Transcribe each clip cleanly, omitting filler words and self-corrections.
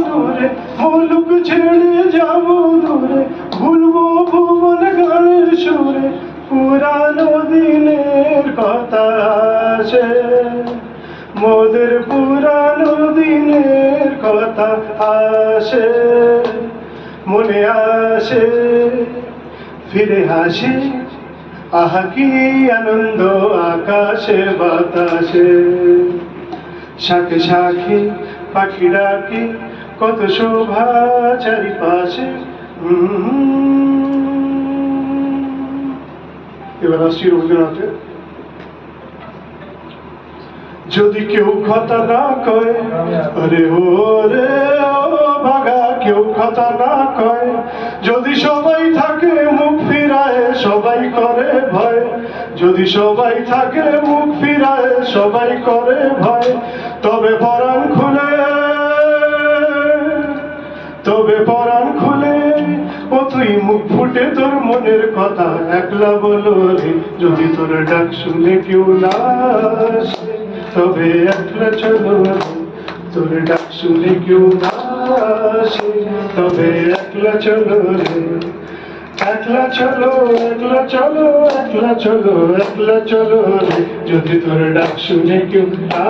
দূরে মুলুক ছেড়ে যাব দূরে, ভুলবো ভুবন গানের সুরে, পুরানো দিনের কথা আসে, মোদের পুরানো দিনের কথা আসে, মনে আসে, ফিরে হাসি, আহা কি আনন্দ আকাশে বাতাসে, শাখে শাখে পাখি ডাকে, কত শোভা চারিপাশে। এবার আসছি রবীন্দ্রনাথের। যদি কেউ কথা না কয়, আরে ও রে ও ভাগা, কেউ কথা না কয়, যদি সবাই থাকে মুখ ফিরায় সবাই করে ভয়, যদি সবাই থাকে মুখ ফিরায় সবাই করে ভয়, তবে পরাণ খুলে, তবে পরাণ খুলে ও তুই মুখ ফুটে তোর মনের কথা একলা বলো রে, যদি তোর ডাক শুনে কেউ না আসে, তবে একলা চলো রে, তোর ডাক শুনে কেউ না আসে, তবে একলা চলো রে, একলা চলো, একলা চলো, একলা চলো, একলা চলো রে, যদি তোর ডাক শুনে কেউ না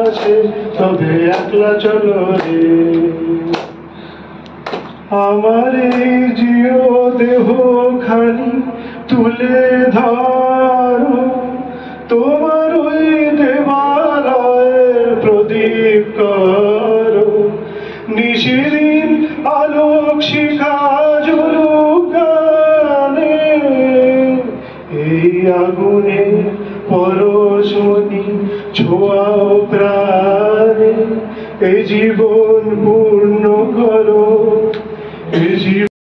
আসে, তবে একলা চলো রে। আমার এই জিও দেহ খানি তুলে ধরো, তোমার ওই দেবালয়ের প্রদীপ করো, নিশিদিন আলোক শিখা জ্বলুক গানে, এই আগুনে পরশমণি ছোঁয়াও প্রাণে, এই জীবন পূর্ণ করো, এই জীবন